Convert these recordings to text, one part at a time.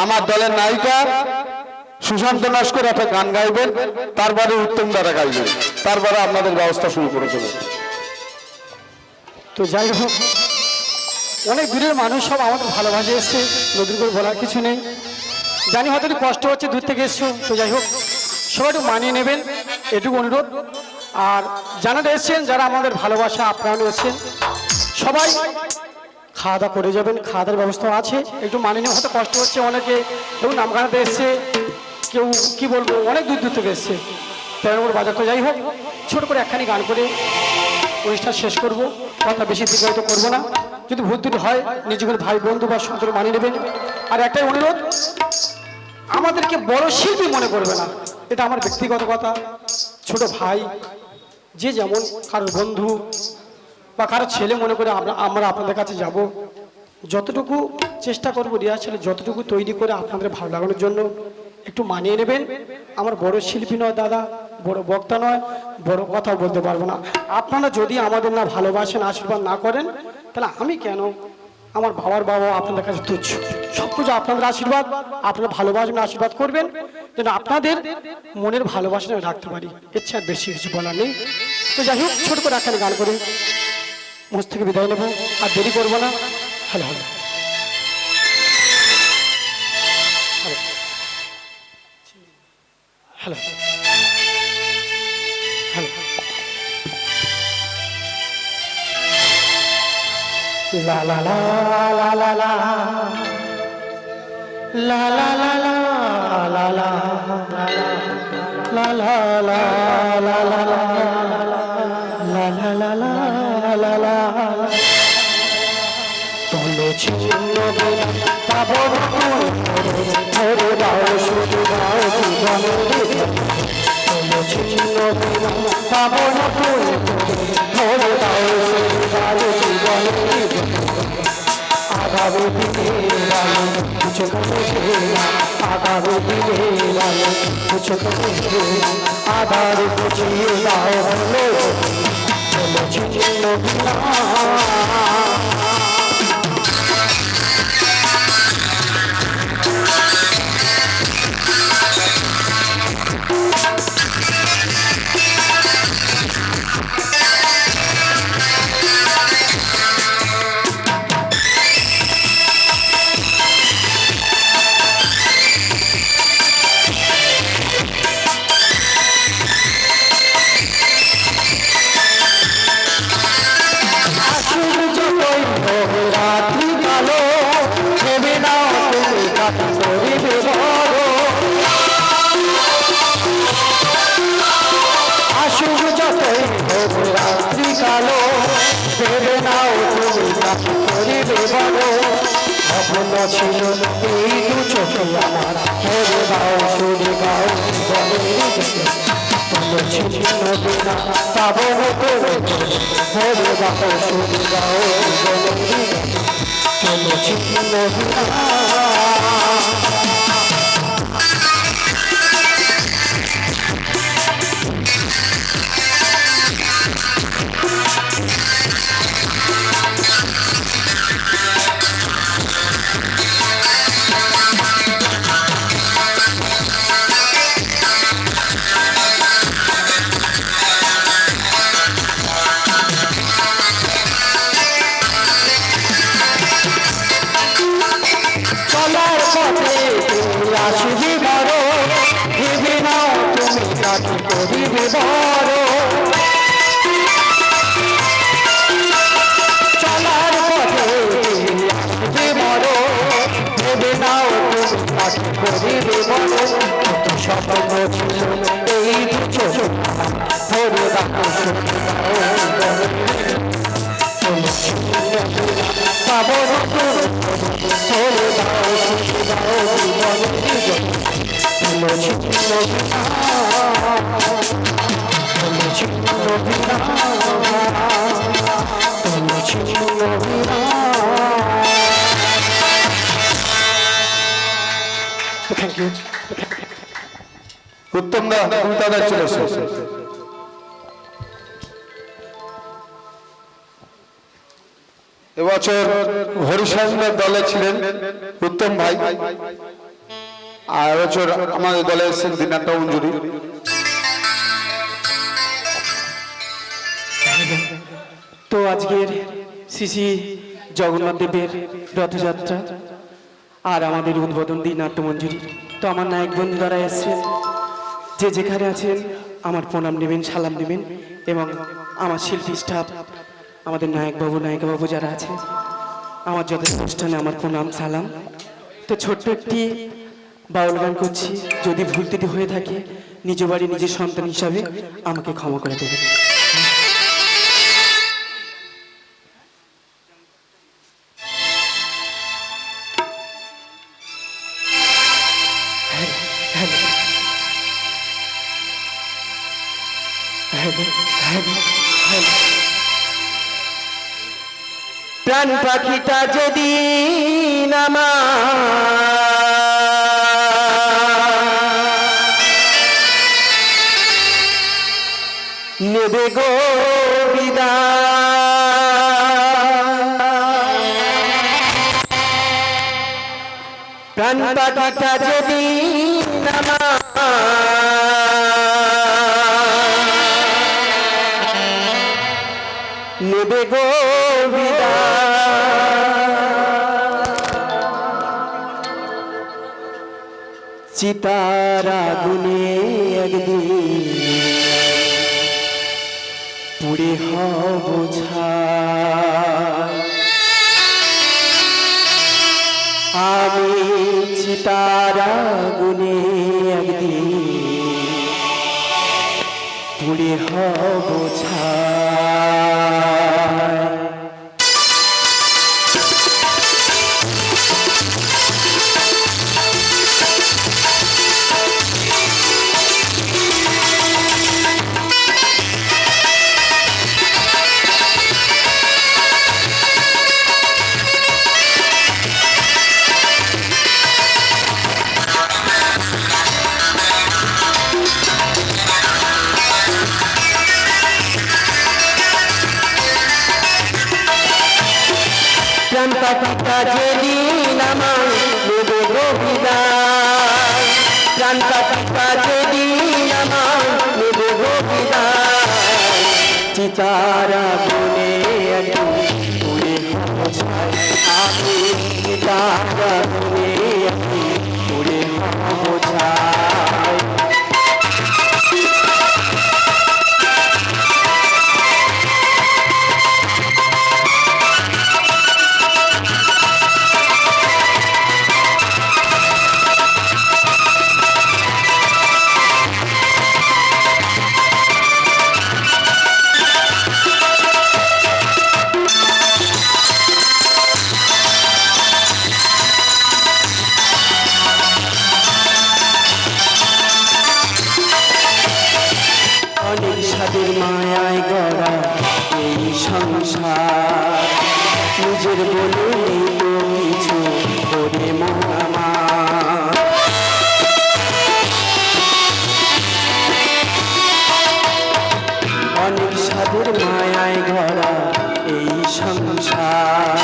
আমার দলের নায়িকা সুশান্ত নস্কর একটা গান গাইবেন, তারপরে উত্তম দাদা গাইবেন, তারপরে আপনাদের ব্যবস্থা শুরু করে দেবেন। তো যাই হোক, অনেক দূরের মানুষ সব আমাকে ভালোবাসে এসছে, নতুন করে বলার কিছু নেই। জানি হয়তো একটু কষ্ট হচ্ছে, দূর থেকে এসছো। তো যাই হোক, সবাই একটু মানিয়ে নেবেন, এটুকু অনুরোধ। আর যারা এসছেন, যারা আমাদের ভালোবাসা আপনারা এসছেন, সবাই খাওয়া দাওয়া করে যাবেন, খাওয়া দাওয়ার ব্যবস্থা আছে। একটু মানিয়ে নেওয়া হয়তো কষ্ট হচ্ছে অনেকে, কেউ নামখানাতে এসছে, কেউ কি বলবো অনেক দূর দূর থেকে এসছে তেরোর বাজার। তো যাই হোক, ছোট করে একখানি গান করে অনুষ্ঠান শেষ করব, কথা বেশি দীর্ঘায়িত করবো না। যদি ভুল ত্রুটি হয় নিজেদের ভাই বন্ধু বা সন্তান মানিয়ে নেবেন। আর একটাই অনুরোধ, আমাদেরকে বড় শিল্পী মনে করবে না, এটা আমার ব্যক্তিগত কথা। ছোট ভাই যে যেমন, কারোর বন্ধু বা কারোর ছেলে মনে করে আমরা আপনাদের কাছে যাব। যতটুকু চেষ্টা করব রিহার্সালে যতটুকু তৈরি করে আপনাদের ভালো লাগানোর জন্য, একটু মানিয়ে নেবেন। আমার বড় শিল্পী নয় দাদা, বড় বক্তা নয়, বড় কথাও বলতে পারবো না। আপনারা যদি আমাদের না ভালোবাসেন, আশীর্বাদ না করেন, তাহলে আমি কেন? আমার বাবার বাবা আপনাদের কাছে তুচ্ছ। সব কিছু আপনাদের আশীর্বাদ, আপনারা ভালোবাসবেন, আশীর্বাদ করবেন, যেন আপনাদের মনের ভালোবাসা আমি রাখতে পারি। ইচ্ছা আর বেশি কিছু বলার নেই। তো যাই হোক, ছোট করে একখানে গান করে মঞ্চ থেকে বিদায় নেব, আর দেরি করবো না। Hello hello hello hello. লা লা লা লা লা লা লা লা লা লা লা লা লা লা লা লা লা লা লা। তলে ছিন্ন পাবো ধরে দাও, শুধু দাও জীবন। তলে ছিন্ন পাবো ধরে দাও, শুধু দাও জীবন। আগামী দিনের আলো কিছু আগামী দিনের আলো কিছু আধার বুঝিয়ে দাও হলো চলো ছিন্ন ছিল এই দু চোখে আমার ধরে দাও, শুধু দাও তোমরা ছিন্ন বিনা পাবো করে ধরে দাও, শুধু দাও তোমরা ছিন্ন বিনা। চলার পথে আসবে বড়, ভেবে নাও তুমি করিবে বড়। স্বপ্ন ছিল এই দু চোখ ধরে রাখো, পাবো ধরে দাও, শুধু দাও থ্যাংক ইউ। উত্তম দা দাদা চলে এসেছে। এবছর হরিশচন্দ্র দলে ছিলেন উত্তম ভাই, আর হচ্ছে আমাদের দলে এসেছেন দিনাটা মঞ্জুরি। তো আজকের শ্রী শ্রী জগন্নাথ দেবের রথযাত্রা আর আমাদের উদ্বোধন দিন নাট্যমঞ্জুরি। তো আমার নায়ক বন্ধু দ্বারা এসছেন, যে যেখানে আছেন আমার প্রণাম নেবেন, সালাম নেবেন, এবং আমার শিল্পী স্টাফ, আমাদের নায়কবাবু নায়িকাবাবু যারা আছে, আমার যথেষ্ট অনুষ্ঠানে আমার প্রণাম সালাম। তো ছোট্ট একটি বাউল গান করছি, যদি ভুল ত্রুটি হয়ে থাকে নিজ বাড়ি নিজের সন্তান হিসাবে আমাকে ক্ষমা করে দেবেন। প্রাণ পাখিটা যদি নামা নেবে গো বিদায়, প্রাণ পাখিটা যদি নামা নেবে গো চিতার আগুনে একদিন পুড়ে হব ছাই, আমি চিতার আগুনে একদিন পুড়ে হব ছাই। প্রাণ পাখিটা যেদিন আমার নেবে গো বিদায়, প্রাণ পাখিটা যেদিন আমার নেবে গো বিদায়, চিতার আগুনে একদিন পুড়ে হব ছাই, আমি চিতার আগুনে একদিন পুড়ে হব ছাই। অনেক স্বাদের মায়ায় গড়া এই সংসার, নিজের বলে নেই তো কিছু করে মন আমার, অনেক স্বাদের মায়ায় গড়া এই সংসার,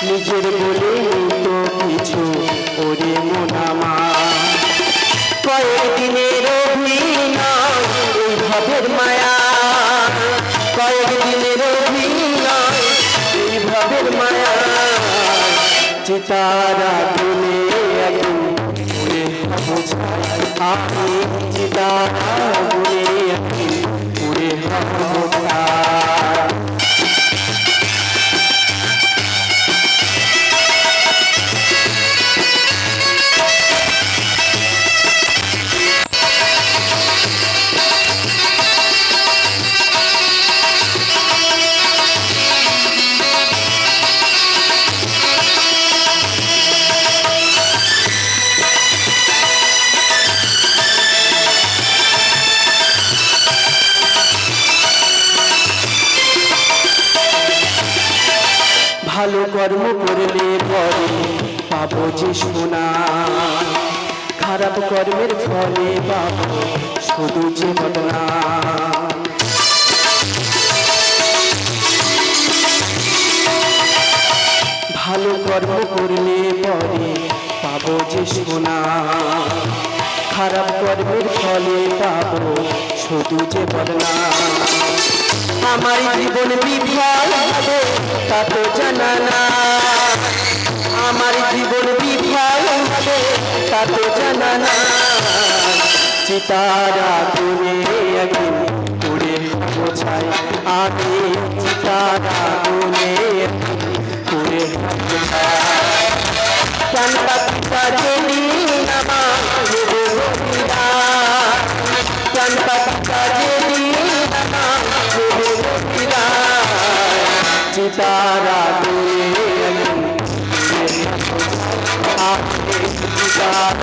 নিজের বলে নেই তো কিছু করে মন আমার। কয়েকদিনের অভিনয় এই ভাবের মায়া, কয়েকদিনের অভিনয় এই ভাবের মায়া, চিতার আগুনে একদিন পুড়ে হব ছাই, আমি চিতার আগুনে একদিন পুড়ে হব ছাই। ভালো কর্ম করলে পরে পাবো যে সোনা, খারাপ কর্মের ফলে পাবো শুধু যে ঘটনা। ভালো কর্ম করলে পরে পাবো পাবো যে সোনা, খারাপ কর্মের ফলে পাবো শুধু যে বদনা। আমার জীবন বিফল হবে তা তো জানা না, আমার জীবন বিফল হবে তা তো জানা না। চিতার আগুনে একদিন পুড়ে বোঝাই, আমি চিতার আগুনে পুড়ে বোঝাই। প্রাণ পাখিটা যেদিন আমার ভেবে বসিরা, প্রাণ পাখিটা যেদিন আমার ভেবে বসিরা, চিতার আগুনে একদিন পুড়ে বোঝাই, আমি চিতার